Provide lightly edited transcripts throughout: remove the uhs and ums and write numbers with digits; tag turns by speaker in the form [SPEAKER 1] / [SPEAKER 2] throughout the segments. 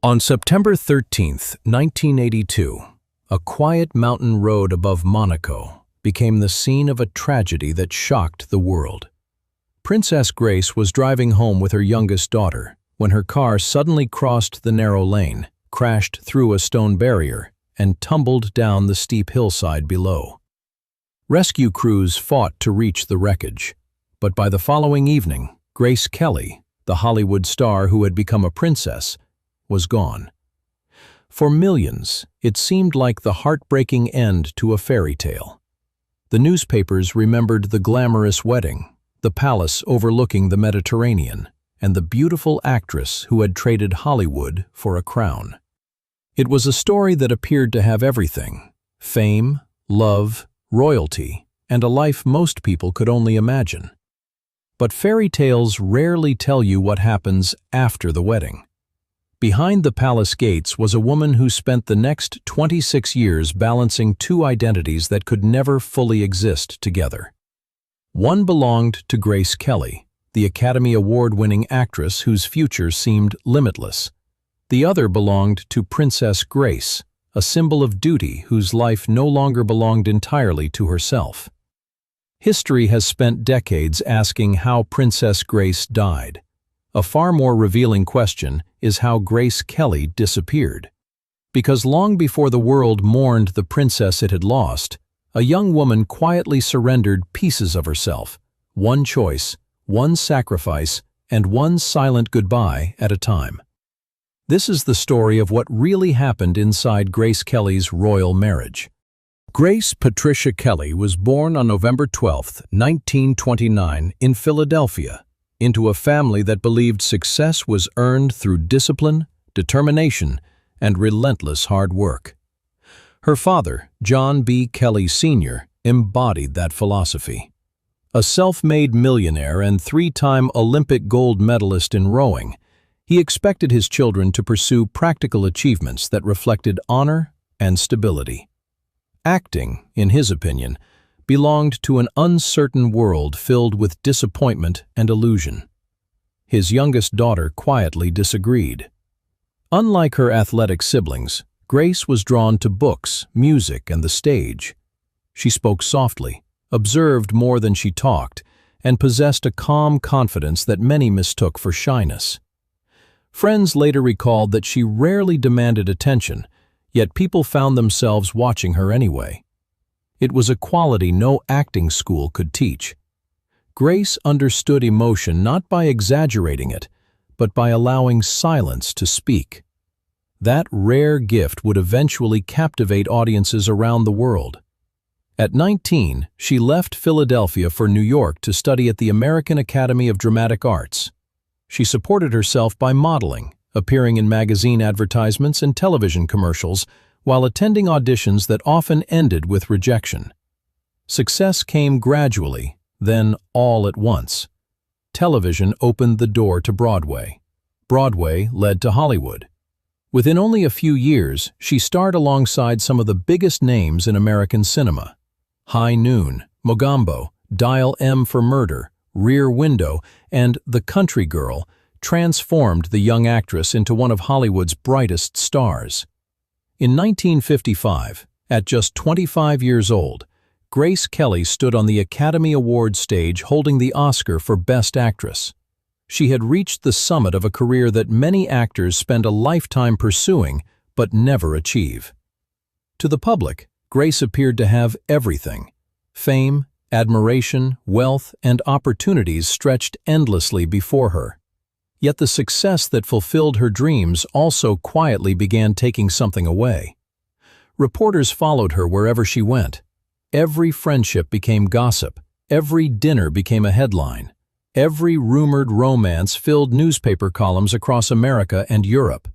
[SPEAKER 1] On September 13th, 1982, a quiet mountain road above Monaco became the scene of a tragedy that shocked the world. Princess Grace was driving home with her youngest daughter when her car suddenly crossed the narrow lane, crashed through a stone barrier, and tumbled down the steep hillside below. Rescue crews fought to reach the wreckage, but by the following evening, Grace Kelly, the Hollywood star who had become a princess, was gone. For millions, it seemed like the heartbreaking end to a fairy tale. The newspapers remembered the glamorous wedding, the palace overlooking the Mediterranean, and the beautiful actress who had traded Hollywood for a crown. It was a story that appeared to have everything: fame, love, royalty, and a life most people could only imagine. But fairy tales rarely tell you what happens after the wedding. Behind the palace gates was a woman who spent the next 26 years balancing two identities that could never fully exist together. One belonged to Grace Kelly, the Academy Award-winning actress whose future seemed limitless. The other belonged to Princess Grace, a symbol of duty whose life no longer belonged entirely to herself. History has spent decades asking how Princess Grace died. A far more revealing question is how Grace Kelly disappeared. Because long before the world mourned the princess it had lost, a young woman quietly surrendered pieces of herself, one choice, one sacrifice, and one silent goodbye at a time. This is the story of what really happened inside Grace Kelly's royal marriage. Grace Patricia Kelly was born on November 12, 1929, in Philadelphia, into a family that believed success was earned through discipline, determination, and relentless hard work. Her father, John B. Kelly Sr., embodied that philosophy. A self-made millionaire and three-time Olympic gold medalist in rowing, he expected his children to pursue practical achievements that reflected honor and stability. Acting, in his opinion, belonged to an uncertain world filled with disappointment and illusion. His youngest daughter quietly disagreed. Unlike her athletic siblings, Grace was drawn to books, music, and the stage. She spoke softly, observed more than she talked, and possessed a calm confidence that many mistook for shyness. Friends later recalled that she rarely demanded attention, yet people found themselves watching her anyway. It was a quality no acting school could teach. Grace understood emotion not by exaggerating it, but by allowing silence to speak. That rare gift would eventually captivate audiences around the world. At 19, she left Philadelphia for New York to study at the American Academy of Dramatic Arts. She supported herself by modeling, appearing in magazine advertisements and television commercials, while attending auditions that often ended with rejection. Success came gradually, then all at once. Television opened the door to Broadway. Broadway led to Hollywood. Within only a few years, she starred alongside some of the biggest names in American cinema. High Noon, Mogambo, Dial M for Murder, Rear Window, and The Country Girl transformed the young actress into one of Hollywood's brightest stars. In 1955, at just 25 years old, Grace Kelly stood on the Academy Awards stage holding the Oscar for Best Actress. She had reached the summit of a career that many actors spend a lifetime pursuing but never achieve. To the public, Grace appeared to have everything: fame, admiration, wealth, and opportunities stretched endlessly before her. Yet the success that fulfilled her dreams also quietly began taking something away. Reporters followed her wherever she went. Every friendship became gossip. Every dinner became a headline. Every rumored romance filled newspaper columns across America and Europe.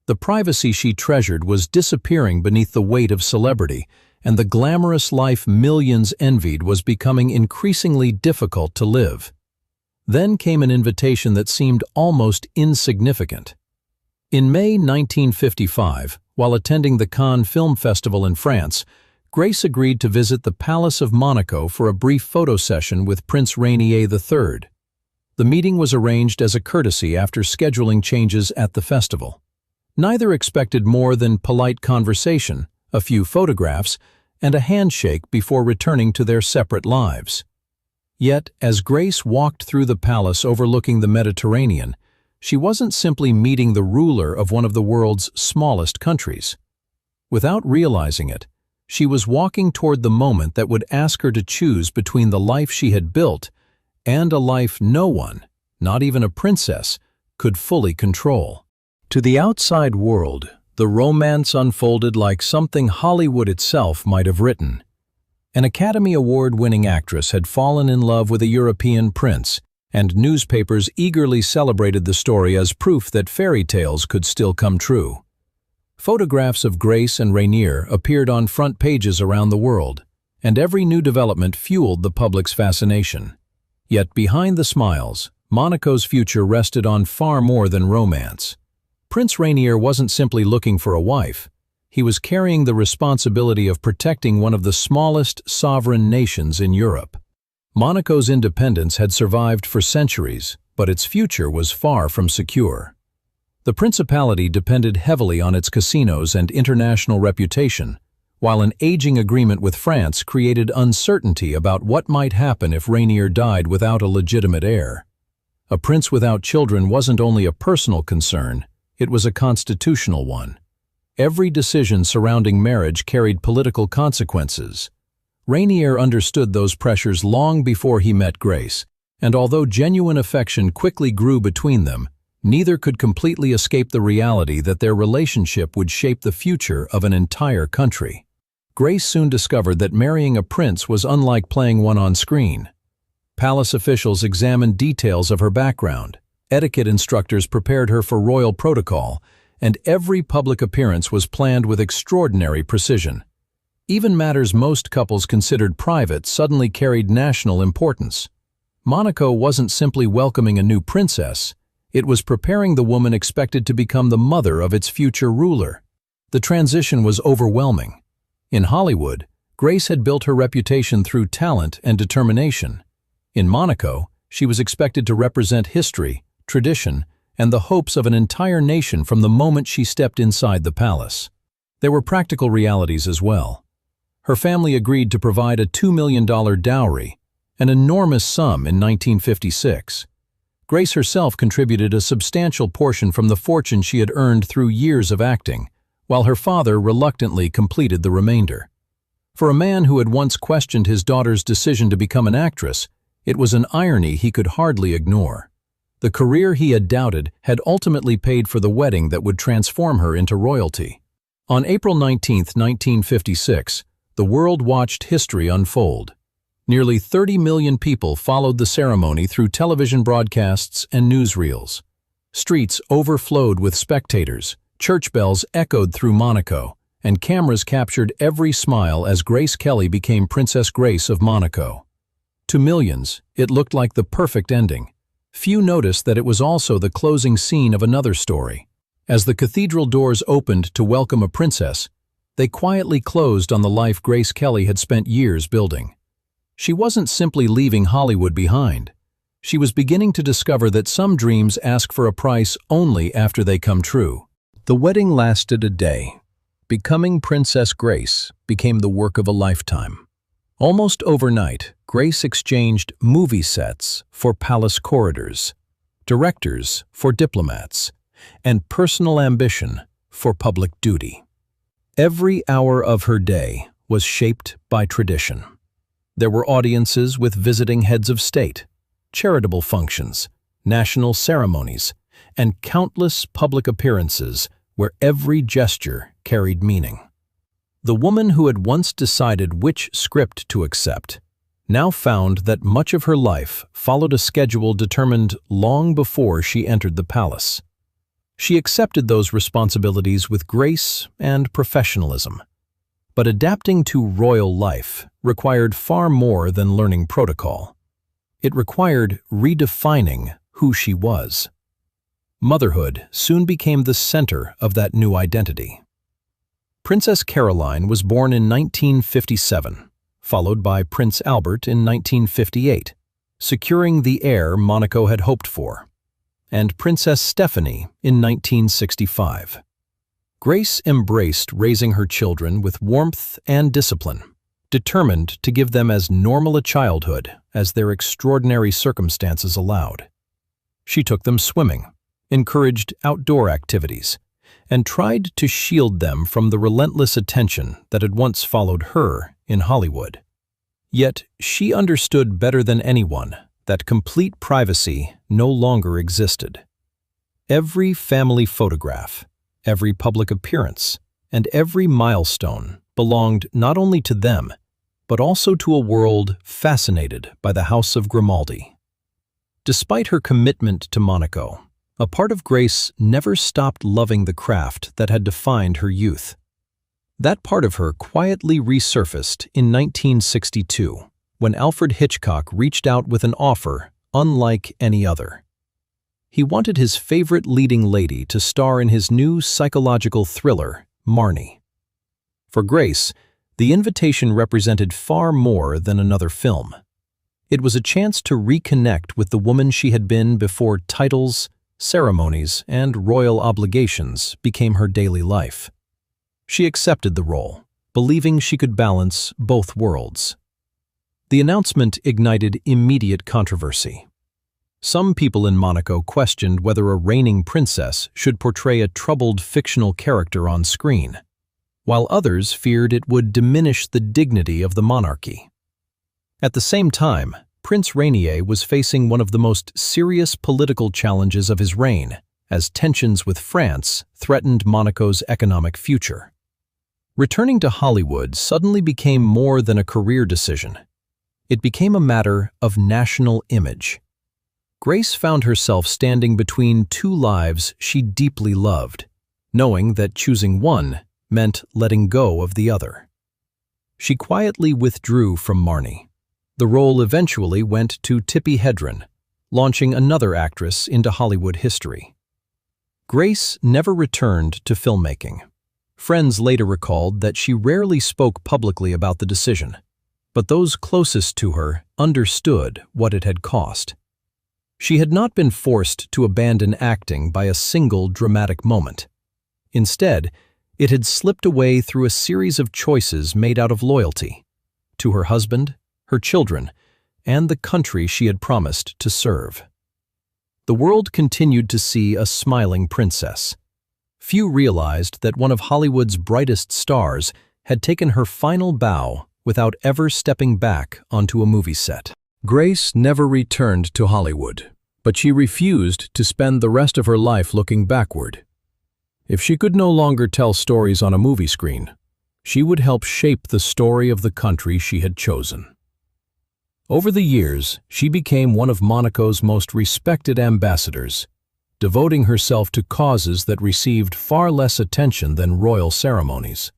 [SPEAKER 1] The privacy she treasured was disappearing beneath the weight of celebrity, and the glamorous life millions envied was becoming increasingly difficult to live. Then came an invitation that seemed almost insignificant. In May 1955, while attending the Cannes Film Festival in France, Grace agreed to visit the Palace of Monaco for a brief photo session with Prince Rainier III. The meeting was arranged as a courtesy after scheduling changes at the festival. Neither expected more than polite conversation, a few photographs, and a handshake before returning to their separate lives. Yet, as Grace walked through the palace overlooking the Mediterranean, she wasn't simply meeting the ruler of one of the world's smallest countries. Without realizing it, she was walking toward the moment that would ask her to choose between the life she had built and a life no one, not even a princess, could fully control. To the outside world, the romance unfolded like something Hollywood itself might have written. An Academy Award-winning actress had fallen in love with a European prince, and newspapers eagerly celebrated the story as proof that fairy tales could still come true. Photographs of Grace and Rainier appeared on front pages around the world, and every new development fueled the public's fascination. Yet behind the smiles, Monaco's future rested on far more than romance. Prince Rainier wasn't simply looking for a wife. He was carrying the responsibility of protecting one of the smallest sovereign nations in Europe. Monaco's independence had survived for centuries, but its future was far from secure. The principality depended heavily on its casinos and international reputation, while an aging agreement with France created uncertainty about what might happen if Rainier died without a legitimate heir. A prince without children wasn't only a personal concern, it was a constitutional one. Every decision surrounding marriage carried political consequences. Rainier understood those pressures long before he met Grace, and although genuine affection quickly grew between them, neither could completely escape the reality that their relationship would shape the future of an entire country. Grace soon discovered that marrying a prince was unlike playing one on screen. Palace officials examined details of her background, etiquette instructors prepared her for royal protocol, and every public appearance was planned with extraordinary precision. Even matters most couples considered private suddenly carried national importance. Monaco wasn't simply welcoming a new princess, it was preparing the woman expected to become the mother of its future ruler. The transition was overwhelming. In Hollywood, Grace had built her reputation through talent and determination. In Monaco, she was expected to represent history, tradition, and the hopes of an entire nation from the moment she stepped inside the palace. There were practical realities as well. Her family agreed to provide a $2 million dowry, an enormous sum in 1956. Grace herself contributed a substantial portion from the fortune she had earned through years of acting, while her father reluctantly completed the remainder. For a man who had once questioned his daughter's decision to become an actress, it was an irony he could hardly ignore. The career he had doubted had ultimately paid for the wedding that would transform her into royalty. On April 19, 1956, the world watched history unfold. Nearly 30 million people followed the ceremony through television broadcasts and newsreels. Streets overflowed with spectators, church bells echoed through Monaco, and cameras captured every smile as Grace Kelly became Princess Grace of Monaco. To millions, it looked like the perfect ending. Few noticed that it was also the closing scene of another story. As the cathedral doors opened to welcome a princess, they quietly closed on the life Grace Kelly had spent years building. She wasn't simply leaving Hollywood behind. She was beginning to discover that some dreams ask for a price only after they come true. The wedding lasted a day. Becoming Princess Grace became the work of a lifetime. Almost overnight, Grace exchanged movie sets for palace corridors, directors for diplomats, and personal ambition for public duty. Every hour of her day was shaped by tradition. There were audiences with visiting heads of state, charitable functions, national ceremonies, and countless public appearances where every gesture carried meaning. The woman who had once decided which script to accept now found that much of her life followed a schedule determined long before she entered the palace. She accepted those responsibilities with grace and professionalism. But adapting to royal life required far more than learning protocol. It required redefining who she was. Motherhood soon became the center of that new identity. Princess Caroline was born in 1957, followed by Prince Albert in 1958, securing the heir Monaco had hoped for, and Princess Stephanie in 1965. Grace embraced raising her children with warmth and discipline, determined to give them as normal a childhood as their extraordinary circumstances allowed. She took them swimming, encouraged outdoor activities, and tried to shield them from the relentless attention that had once followed her in Hollywood. Yet she understood better than anyone that complete privacy no longer existed. Every family photograph, every public appearance, and every milestone belonged not only to them, but also to a world fascinated by the House of Grimaldi. Despite her commitment to Monaco, a part of Grace never stopped loving the craft that had defined her youth. That part of her quietly resurfaced in 1962, when Alfred Hitchcock reached out with an offer unlike any other. He wanted his favorite leading lady to star in his new psychological thriller, Marnie. For Grace, the invitation represented far more than another film. It was a chance to reconnect with the woman she had been before titles, ceremonies, and royal obligations became her daily life. She accepted the role, believing she could balance both worlds. The announcement ignited immediate controversy. Some people in Monaco questioned whether a reigning princess should portray a troubled fictional character on screen, while others feared it would diminish the dignity of the monarchy. At the same time, Prince Rainier was facing one of the most serious political challenges of his reign, as tensions with France threatened Monaco's economic future. Returning to Hollywood suddenly became more than a career decision. It became a matter of national image. Grace found herself standing between two lives she deeply loved, knowing that choosing one meant letting go of the other. She quietly withdrew from Marnie. The role eventually went to Tippi Hedren, launching another actress into Hollywood history. Grace never returned to filmmaking. Friends later recalled that she rarely spoke publicly about the decision, but those closest to her understood what it had cost. She had not been forced to abandon acting by a single dramatic moment. Instead, it had slipped away through a series of choices made out of loyalty to her husband, her children, and the country she had promised to serve. The world continued to see a smiling princess. Few realized that one of Hollywood's brightest stars had taken her final bow without ever stepping back onto a movie set. Grace never returned to Hollywood, but she refused to spend the rest of her life looking backward. If she could no longer tell stories on a movie screen, she would help shape the story of the country she had chosen. Over the years, she became one of Monaco's most respected ambassadors, devoting herself to causes that received far less attention than royal ceremonies.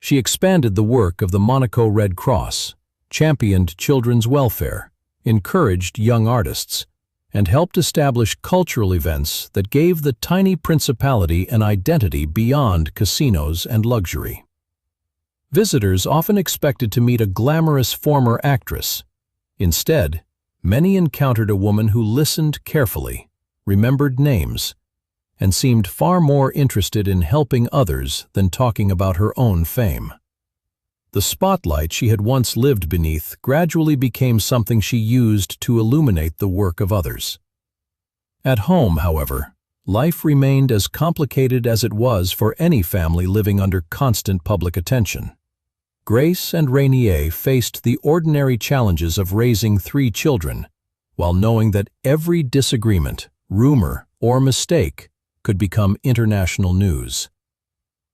[SPEAKER 1] She expanded the work of the Monaco Red Cross, championed children's welfare, encouraged young artists, and helped establish cultural events that gave the tiny principality an identity beyond casinos and luxury. Visitors often expected to meet a glamorous former actress. Instead, many encountered a woman who listened carefully, remembered names, and seemed far more interested in helping others than talking about her own fame. The spotlight she had once lived beneath gradually became something she used to illuminate the work of others. At home, however, life remained as complicated as it was for any family living under constant public attention. Grace and Rainier faced the ordinary challenges of raising 3 children, while knowing that every disagreement, rumor, or mistake could become international news.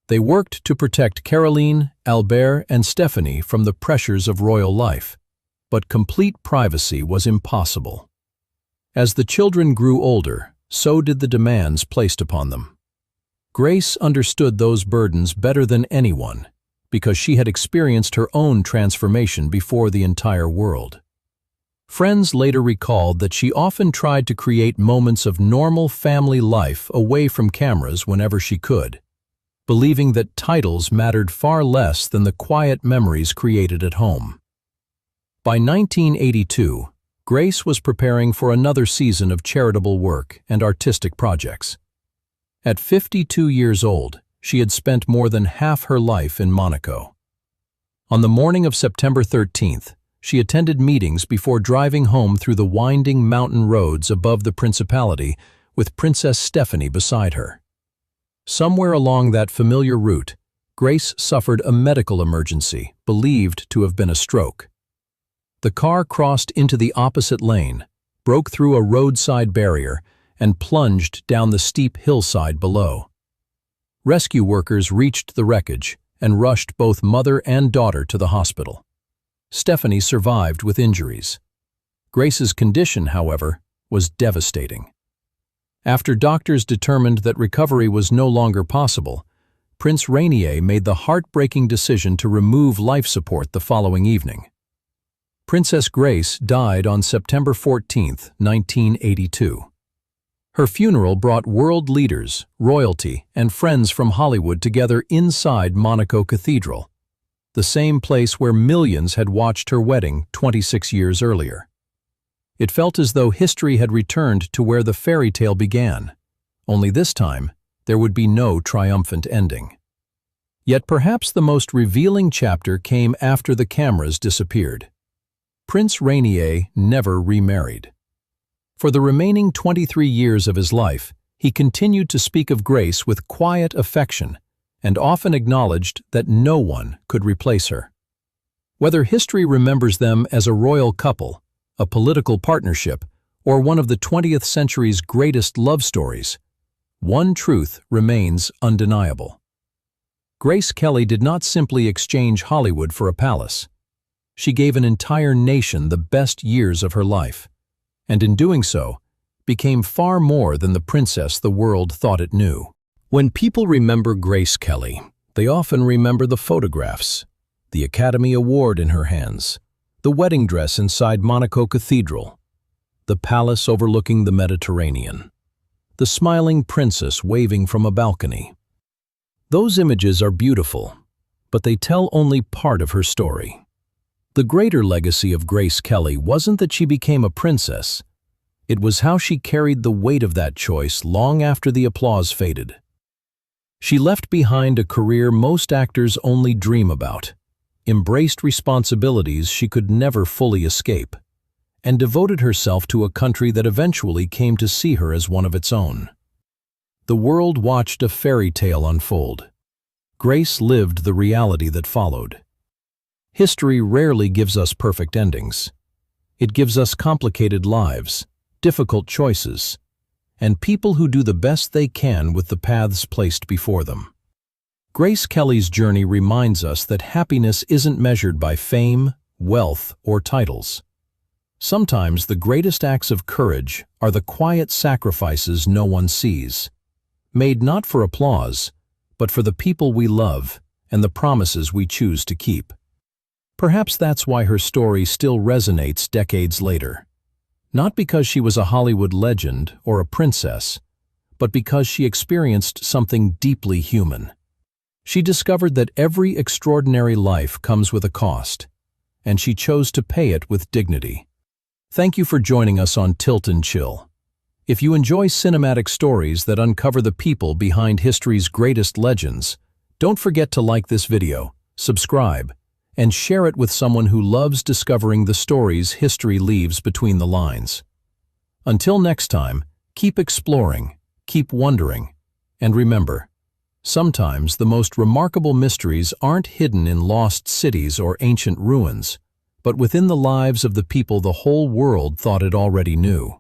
[SPEAKER 1] They worked to protect Caroline, Albert, and Stephanie from the pressures of royal life, but complete privacy was impossible. As the children grew older, so did the demands placed upon them. Grace understood those burdens better than anyone, because she had experienced her own transformation before the entire world. Friends later recalled that she often tried to create moments of normal family life away from cameras whenever she could, believing that titles mattered far less than the quiet memories created at home. By 1982, Grace was preparing for another season of charitable work and artistic projects. At 52 years old, she had spent more than half her life in Monaco. On the morning of September 13th, she attended meetings before driving home through the winding mountain roads above the principality with Princess Stephanie beside her. Somewhere along that familiar route, Grace suffered a medical emergency, believed to have been a stroke. The car crossed into the opposite lane, broke through a roadside barrier, and plunged down the steep hillside below. Rescue workers reached the wreckage and rushed both mother and daughter to the hospital. Stephanie survived with injuries. Grace's condition, however, was devastating. After doctors determined that recovery was no longer possible, Prince Rainier made the heartbreaking decision to remove life support the following evening. Princess Grace died on September 14, 1982. Her funeral brought world leaders, royalty, and friends from Hollywood together inside Monaco Cathedral, the same place where millions had watched her wedding 26 years earlier. It felt as though history had returned to where the fairy tale began, only this time there would be no triumphant ending. Yet perhaps the most revealing chapter came after the cameras disappeared. Prince Rainier never remarried. For the remaining 23 years of his life, he continued to speak of Grace with quiet affection and often acknowledged that no one could replace her. Whether history remembers them as a royal couple, a political partnership, or one of the 20th century's greatest love stories, one truth remains undeniable. Grace Kelly did not simply exchange Hollywood for a palace. She gave an entire nation the best years of her life, and in doing so, became far more than the princess the world thought it knew. When people remember Grace Kelly, they often remember the photographs, the Academy Award in her hands, the wedding dress inside Monaco Cathedral, the palace overlooking the Mediterranean, the smiling princess waving from a balcony. Those images are beautiful, but they tell only part of her story. The greater legacy of Grace Kelly wasn't that she became a princess. It was how she carried the weight of that choice long after the applause faded. She left behind a career most actors only dream about, embraced responsibilities she could never fully escape, and devoted herself to a country that eventually came to see her as one of its own. The world watched a fairy tale unfold. Grace lived the reality that followed. History rarely gives us perfect endings. It gives us complicated lives, difficult choices, and people who do the best they can with the paths placed before them. Grace Kelly's journey reminds us that happiness isn't measured by fame, wealth, or titles. Sometimes the greatest acts of courage are the quiet sacrifices no one sees, made not for applause, but for the people we love and the promises we choose to keep. Perhaps that's why her story still resonates decades later. Not because she was a Hollywood legend or a princess, but because she experienced something deeply human. She discovered that every extraordinary life comes with a cost, and she chose to pay it with dignity. Thank you for joining us on Tilt and Chill. If you enjoy cinematic stories that uncover the people behind history's greatest legends, don't forget to like this video, subscribe, and share it with someone who loves discovering the stories history leaves between the lines. Until next time, keep exploring, keep wondering, and remember, sometimes the most remarkable mysteries aren't hidden in lost cities or ancient ruins, but within the lives of the people the whole world thought it already knew.